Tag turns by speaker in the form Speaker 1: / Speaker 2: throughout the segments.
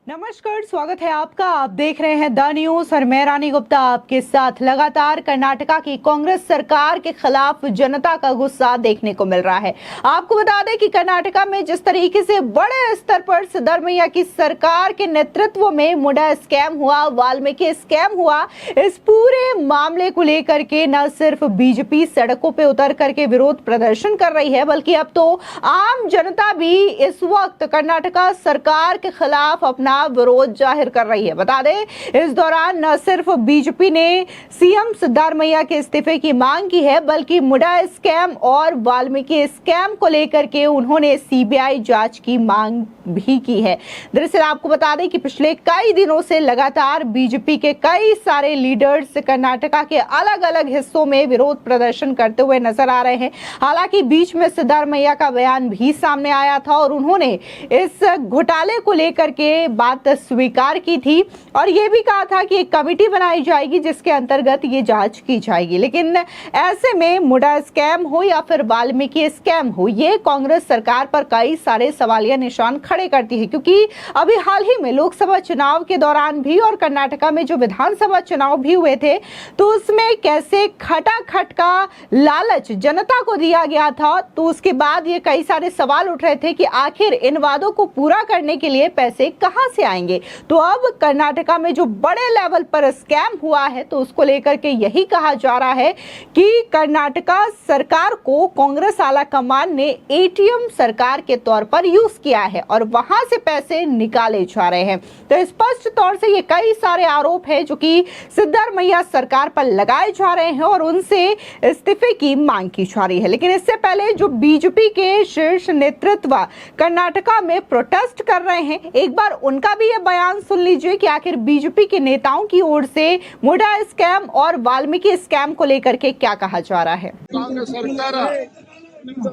Speaker 1: नमस्कार, स्वागत है आपका। आप देख रहे हैं द न्यूज और मैं रानी गुप्ता आपके साथ। लगातार कर्नाटका की कांग्रेस सरकार के खिलाफ जनता का गुस्सा देखने को मिल रहा है। आपको बता दें कि कर्नाटका में जिस तरीके से बड़े स्तर पर सिद्धरामैया की सरकार के नेतृत्व में मुडा स्कैम हुआ, वाल्मीकि स्कैम हुआ, इस पूरे मामले को लेकर के न सिर्फ बीजेपी सड़कों पे उतर करके विरोध प्रदर्शन कर रही है, बल्कि अब तो आम जनता भी इस वक्त कर्नाटका सरकार के खिलाफ अपना विरोध जाहिर कर रही है। बता दें, इस दौरान न सिर्फ बीजेपी ने सीएम सिद्धरामैया के इस्तीफे की मांग की है, बल्कि मुडा स्कैम और वाल्मीकि स्कैम को लेकर के उन्होंने सीबीआई जांच की मांग भी की है। दरअसल आपको बता दें कि पिछले कई दिनों से लगातार बीजेपी के कई सारे लीडर्स कर्नाटका के अलग अलग हिस्सों में विरोध प्रदर्शन करते हुए नजर आ रहे हैं। हालांकि बीच में सिद्धरामैया का बयान भी सामने आया था और उन्होंने इस घोटाले को लेकर के बात स्वीकार की थी और यह भी कहा था कि एक कमेटी बनाई जाएगी जिसके अंतर्गत ये जांच की जाएगी। लेकिन ऐसे में मुडा स्कैम हो या फिर वाल्मीकि स्कैम हो, ये कांग्रेस सरकार पर कई सारे सवालिया निशान खड़े करती है, क्योंकि अभी हाल ही में लोकसभा चुनाव के दौरान भी और कर्नाटका में जो विधानसभा चुनाव भी हुए थे, तो उसमें कैसे खटाखट का लालच जनता को दिया गया था, तो उसके बाद ये कई सारे सवाल उठ रहे थे कि आखिर इन वादों को पूरा करने के लिए पैसे कहां से आएंगे। तो अब कर्नाटका में जो बड़े लेवल पर स्कैम हुआ है, तो उसको लेकर के यही कहा जा रहा है कि कर्नाटका सरकार को कांग्रेस आला कमान ने एटीएम सरकार के तौर पर यूज किया है और वहां से पैसे निकाले जा रहे हैं। तो स्पष्ट तौर से ये कई सारे आरोप है जो कि सिद्धरामैया सरकार पर लगाए जा रहे हैं और उनसे इस्तीफे की मांग की जा रही है। लेकिन इससे पहले जो बीजेपी के शीर्ष नेतृत्व कर्नाटका में प्रोटेस्ट कर रहे हैं, एक बार उनका भी ये बयान सुन लीजिए कि आखिर बीजेपी के नेताओं की ओर से मुडा स्कैम और वाल्मीकि स्कैम को लेकर के क्या कहा जा रहा है।
Speaker 2: कांग्रेस सरकार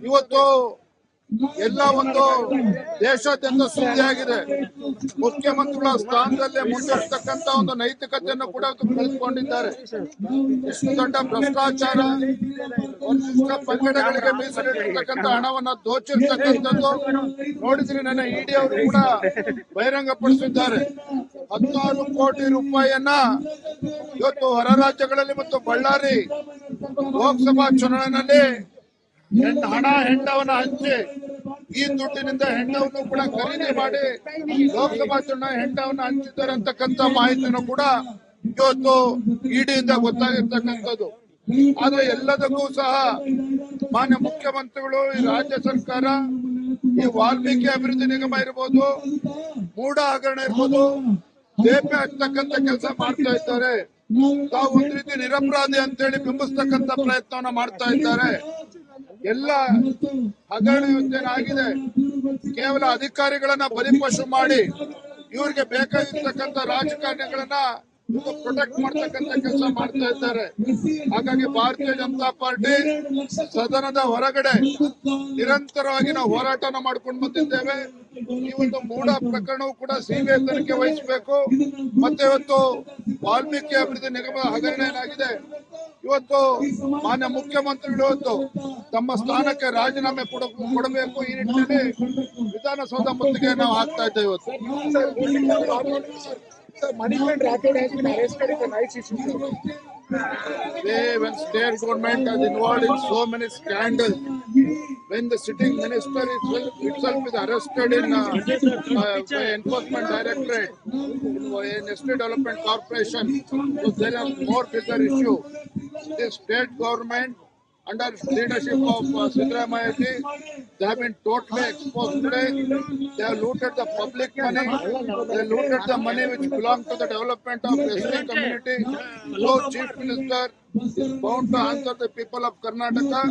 Speaker 2: ಇವತ್ತು ಎಲ್ಲ ಒಂದು ದೇಶಾದ್ಯಂತ ಸುದ್ದಿಯಾಗಿದೆ। ಮುಖ್ಯಮಂತ್ರಿಗಳ ಸ್ಥಾನದಲ್ಲಿ ಮುಂದುವರಿಸತಕ್ಕಂತ ಒಂದು ನೈತಿಕತೆಯನ್ನು ಕೂಡ ಕಳೆದುಕೊಂಡಿದ್ದಾರೆ। ಇಷ್ಟು ದೊಡ್ಡ ಭ್ರಷ್ಟಾಚಾರ, ಪಂಗಡಗಳಿಗೆ ಮೀಸಲಿಟ್ಟಿರ್ತಕ್ಕಂಥ ಹಣವನ್ನ ದೋಚಿರ್ತಕ್ಕಂಥದ್ದು ನೋಡಿದ್ರೆ ನನ್ನ ಇಡಿ ಅವರು ಕೂಡ ಬಹಿರಂಗಪಡಿಸಿದ್ದಾರೆ। 16 ಕೋಟಿ ರೂಪಾಯಿಯನ್ನ ಇವತ್ತು ಹೊರ ರಾಜ್ಯಗಳಲ್ಲಿ ಮತ್ತು ಬಳ್ಳಾರಿ ಲೋಕಸಭಾ ಚುನಾವಣೆಯಲ್ಲಿ ಹಣ ಹೆಂಡವನ್ನ ಹಂಚಿ ಈ ದುಡ್ಡಿನಿಂದ ಹೆಂಡವನ್ನು ಕೂಡ ಖರೀದಿ ಮಾಡಿ ಲೋಕಸಭಾ ಚುನಾವಣೆ ಹೆಂಡವನ್ನ ಹಂಚಿದ್ದಾರೆ ಅಂತಕ್ಕಂಥ ಮಾಹಿತಿನೂ ಕೂಡ ಇವತ್ತು ಇಡಿಯಿಂದ ಗೊತ್ತಾಗಿರ್ತಕ್ಕಂಥದ್ದು। ಆದ್ರೆ ಎಲ್ಲದಕ್ಕೂ ಸಹ ಮಾನ್ಯ ಮುಖ್ಯಮಂತ್ರಿಗಳು, ಈ ರಾಜ್ಯ ಸರ್ಕಾರ, ಈ ವಾಲ್ಮೀಕಿ ಅಭಿವೃದ್ಧಿ ನಿಗಮ ಇರ್ಬೋದು, ಮೂಡ ಹಗರಣ ಇರ್ಬೋದು, ತೇಪೆ ಹಚ್ಚತಕ್ಕಂಥ ಕೆಲಸ ಮಾಡ್ತಾ ಇದ್ದಾರೆ। ತಾವು ಒಂದ್ ರೀತಿ ನಿರಪರಾಧಿ ಅಂತೇಳಿ ಬಿಂಬಿಸ್ತಕ್ಕಂಥ ಪ್ರಯತ್ನವನ್ನ ಮಾಡ್ತಾ ಇದ್ದಾರೆ। ಎಲ್ಲ ಹಗರಣ ಏನಾಗಿದೆ, ಕೇವಲ ಅಧಿಕಾರಿಗಳನ್ನ ಬಲಿಪಶು ಮಾಡಿ ಇವ್ರಿಗೆ ಬೇಕಾಗಿರ್ತಕ್ಕಂಥ ರಾಜಕಾರಣಿಗಳನ್ನ ಪ್ರೊಟೆಕ್ಟ್ ಮಾಡ್ತಕ್ಕಂಥ ಕೆಲಸ ಮಾಡ್ತಾ ಇದ್ದಾರೆ। ಹಾಗಾಗಿ ಭಾರತೀಯ ಜನತಾ ಪಾರ್ಟಿ ಸದನದ ಹೊರಗಡೆ ನಿರಂತರವಾಗಿ ನಾವು ಹೋರಾಟನ ಮಾಡ್ಕೊಂಡು ಬಂದಿದ್ದೇವೆ। ಈ ಒಂದು ಮೂಡ ಪ್ರಕರಣವೂ ಕೂಡ ಸಿಬಿಐ ತನಿಖೆ ವಹಿಸಬೇಕು। ಮತ್ತೆ ಇವತ್ತು ವಾಲ್ಮೀಕಿ ಅಭಿವೃದ್ಧಿ ನಿಗಮ ಹಗರಣ ಏನಾಗಿದೆ, ಇವತ್ತು ಮಾನ್ಯ ಮುಖ್ಯಮಂತ್ರಿಗಳು ಇವತ್ತು ತಮ್ಮ ಸ್ಥಾನಕ್ಕೆ ರಾಜೀನಾಮೆ ಕೊಡಬೇಕು। ಈ ನಿಟ್ಟಿನಲ್ಲಿ ವಿಧಾನಸೌಧ ಮುತ್ತಿಗೆ ನಾವು ಹಾಕ್ತಾ ಇದ್ದೇವೆ ಇವತ್ತು।
Speaker 3: Management Rathod has been arrested in the night issue.
Speaker 2: When state government is involved in so many scandals, when the sitting minister itself is arrested in by Enforcement Directorate in Estate Development Corporation, so there are more bigger issue. The state government under leadership of Siddaramaiah ji, they have been totally exposed today. They have looted the public money. They looted the money which belonged to the development of SC community. So Chief Minister is bound to answer the people of Karnataka.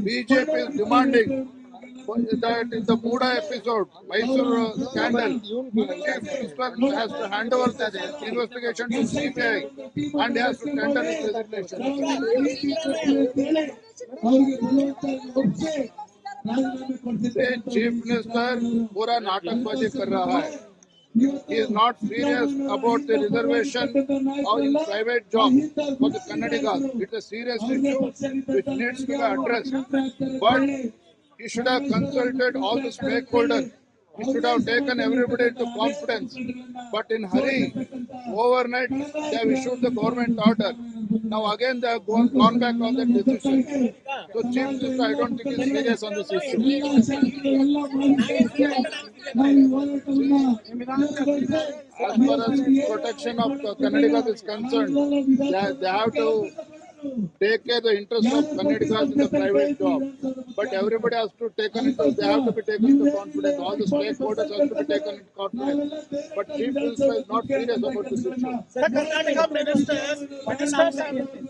Speaker 2: BJP is demanding that in the Muda episode, Mysore scandal, Chief Minister has to hand over the investigation to CBI and he has to tender his resignation. Chief Minister पूरा नाटकबाजी कर रहा है। He is not serious about the reservation or in private job for the Kannadigas. It's a serious issue which needs to be addressed. But he should have consulted all the stakeholders He should have taken everybody into confidence. But in hurry, overnight, they have issued the government order. Now again they have gone back on that decision. So Chief Minister, I don't think is serious on this issue. As far as protection of Kannadigas is concerned, they have to take care of the interest of Kannadigas in the private job. But everybody has to they have to be taken into confidence. All the stakeholders have to be taken into confidence. But Chief Minister is not serious about this issue.
Speaker 3: Karnataka ministers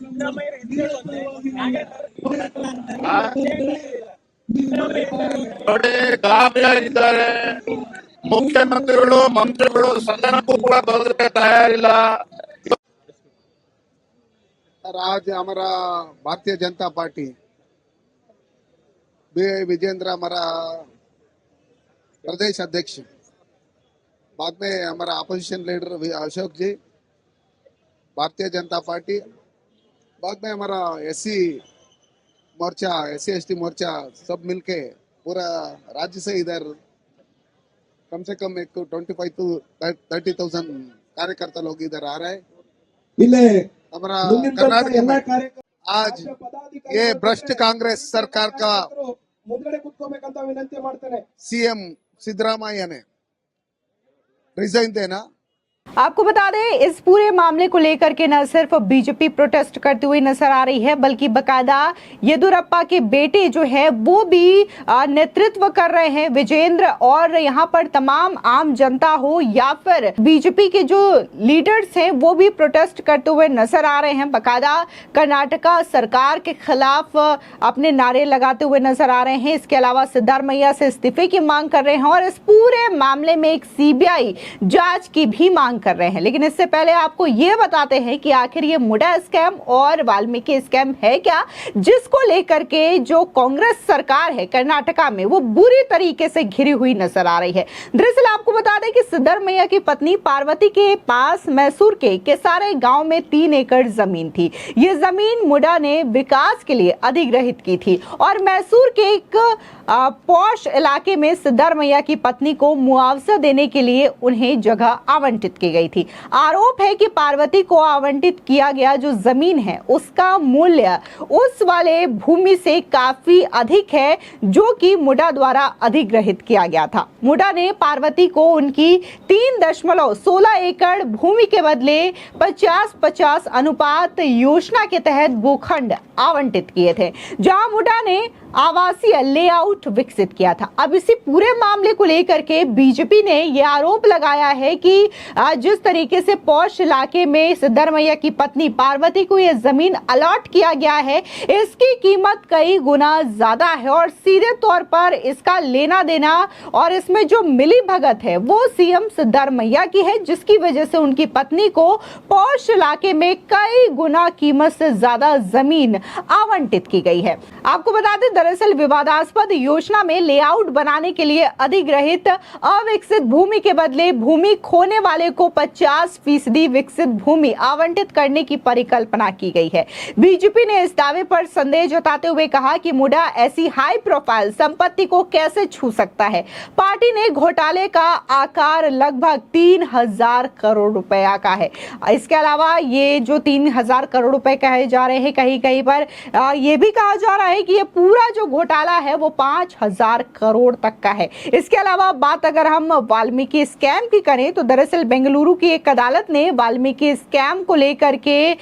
Speaker 3: Siddaramaiah
Speaker 2: ನೋಡಿ, ಗಾಬರಿಯಾಗಿದ್ದಾರೆ. ಮುಖ್ಯಮಂತ್ರಿಗಳು ಮಂತ್ರಿಗಳು ಸದನಕ್ಕೂ ಕೂಡ ಬರೋದಕ್ಕೆ ತಯಾರಿಲ್ಲ.
Speaker 4: आज हमारा Bharatiya Janata party Vijendra हमारा प्रदेश अध्यक्ष, बाद में हमारा अपोजिशन लीडर अशोक जी, भारतीय जनता पार्टी, बाद में हमारा एससी मोर्चा, SC/ST मोर्चा सब मिलके पूरा राज्य से इधर कम से कम एक 25 to 30,000 कार्यकर्ता लोग इधर आ रहे हैं। हमारा कर्नाटक में आज ये भ्रष्ट कांग्रेस सरकार का CM सिद्धरामैया ने रिजाइन देना।
Speaker 1: आपको बता दें, इस पूरे मामले को लेकर के न सिर्फ बीजेपी प्रोटेस्ट करती हुई नजर आ रही है, बल्कि बकायदा येदुरप्पा के बेटे जो है वो भी नेतृत्व कर रहे हैं, विजेंद्र। और यहाँ पर तमाम आम जनता हो या फिर बीजेपी के जो लीडर्स हैं वो भी प्रोटेस्ट करते हुए नजर आ रहे हैं। बकायदा कर्नाटका सरकार के खिलाफ अपने नारे लगाते हुए नजर आ रहे हैं। इसके अलावा सिद्धरामैया से इस्तीफे की मांग कर रहे हैं और इस पूरे मामले में एक CBI जांच की भी मांग कर रहे हैं। लेकिन इससे पहले आपको ये बताते हैं कि आखिर ये मुडा स्कैम और वाल्मीकि स्कैम है क्या, जिसको लेकर के जो कांग्रेस सरकार है कर्नाटका में वो बुरी तरीके से घिरी हुई नजर आ रही है। दरअसल आपको बता दें कि सिद्धरामैया की पत्नी पार्वती के पास मैसूर के केसारे गांव में 3 एकड़ जमीन थी। ये जमीन मुडा ने विकास के लिए अधिग्रहित की थी और मैसूर के एक पॉश इलाके में सिद्धरामैया की पत्नी को मुआवजा देने के लिए उन्हें जगह आवंटित की गई थी। आरोप है कि पार्वती को आवंटित किया गया जो जमीन है उसका मूल्य उस वाले भूमि से काफी अधिक है जो कि मुडा द्वारा अधिग्रहित किया गया था। मुडा ने पार्वती को उनकी 3.16 एकड़ भूमि के बदले 50-50 अनुपात योजना के तहत भूखंड आवंटित किए थे, जहां मुडा ने आवासीय लेआउट विकसित किया था। अब इसी पूरे मामले को लेकर के बीजेपी ने यह आरोप लगाया है कि जिस तरीके से पौष इलाके में सिद्धरामैया की पत्नी पार्वती को यह जमीन अलॉट किया गया है, इसकी कीमत कई गुना ज्यादा है और सीधे तौर पर इसका लेना देना और इसमें जो मिली भगत है वो CM सिद्धरामैया की है, जिसकी वजह से उनकी पत्नी को पौष इलाके में कई गुना कीमत से ज्यादा जमीन आवंटित की गई है। आपको बता दें, दरअसल विवादास्पद योजना में लेआउट बनाने के लिए अधिग्रहित अविकसित भूमि के बदले भूमि खोने वाले को 50% विकसित भूमि आवंटित करने की परिकल्पना की गई है। बीजेपी ने इस दावे पर संदेह जताते हुए कहा कि मुडा ऐसी हाई प्रोफाइल संपत्ति को कैसे छू सकता है। पार्टी ने घोटाले का आकार लगभग 3000 करोड़ रुपया का है। इसके अलावा ये जो 3000 करोड़ रुपए कहे जा रहे हैं, कहीं कहीं पर यह भी कहा जा रहा है कि ये पूरा जो घोटाला है वो 5000 करोड़ तक का है। इसके अलावा बात अगर हम वाल्मीकि स्कैम की करें तो दरअसल बेंगलुरु की एक अदालत ने वाल्मीकि स्कैम को लेकर के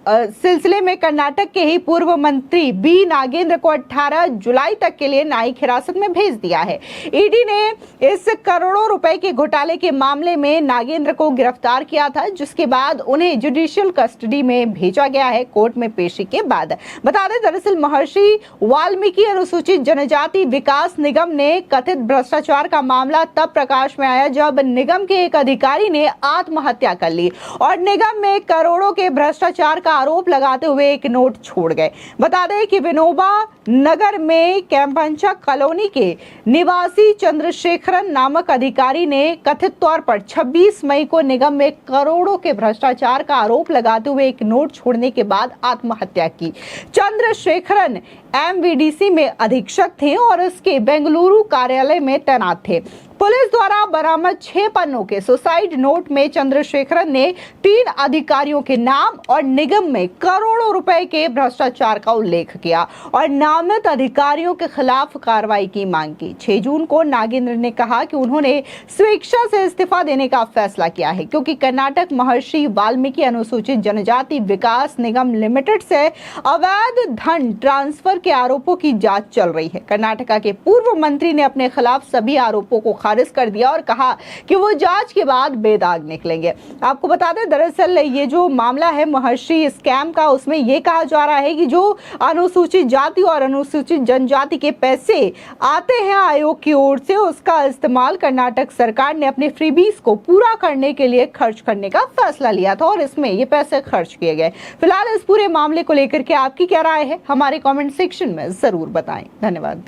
Speaker 1: सिलसिले में कर्नाटक के ही पूर्व मंत्री B नागेंद्र को 18 जुलाई तक के लिए न्यायिक हिरासत में भेज दिया है। ईडी ने इस करोड़ों रुपए के घोटाले के मामले में नागेंद्र को गिरफ्तार किया था, जिसके बाद उन्हें जुडिशियल कस्टडी में भेजा गया है कोर्ट में पेशी के बाद। बता दें, दरअसल महर्षि वाल्मीकि अनुसूचित जनजाति विकास निगम ने कथित भ्रष्टाचार का मामला तब प्रकाश में आया जब निगम के एक अधिकारी ने आत्महत्या कर ली और निगम में करोड़ों के भ्रष्टाचार का आरोप लगाते हुए एक नोट छोड़ गए। बता दें कि विनोबा नगर में कैंपंचा कॉलोनी के निवासी चंद्रशेखरन नामक अधिकारी ने कथित तौर पर 26 मई को निगम में करोड़ों के भ्रष्टाचार का आरोप लगाते हुए एक नोट छोड़ने के बाद आत्महत्या की। चंद्रशेखरन MVDC में अधीक्षक थे और उसके बेंगलुरु कार्यालय में तैनात थे। पुलिस द्वारा बरामद 6 पन्नों के सुसाइड नोट में चंद्रशेखरन ने 3 अधिकारियों के नाम और निगम में करोड़ों रुपए के भ्रष्टाचार का उल्लेख किया और नामित अधिकारियों के खिलाफ कार्रवाई की मांग की। 6 जून को नागेंद्र ने कहा कि उन्होंने स्वेच्छा से इस्तीफा देने का फैसला किया है क्योंकि कर्नाटक महर्षि वाल्मीकि अनुसूचित जनजाति विकास निगम लिमिटेड से अवैध धन ट्रांसफर के आरोपों की जांच चल रही है। कर्नाटक के पूर्व मंत्री ने अपने खिलाफ सभी आरोपों को खारिज कर दिया और कहा कि वो जांच के बाद बेदाग निकलेंगे। आपको बता दें, दरअसल ये जो मामला है महर्षि स्कैम का, उसमें ये कहा जा रहा है कि जो अनुसूचित जाति और अनुसूचित जनजाति के पैसे आते हैं आयोग की ओर से, उसका इस्तेमाल कर्नाटक सरकार ने अपने फ्रीबीज को पूरा करने के लिए खर्च करने का फैसला लिया था और इसमें ये पैसे खर्च किए गए। फिलहाल इस पूरे मामले को लेकर के आपकी क्या राय है, हमारे कमेंट सेक्शन में जरूर बताएं। धन्यवाद।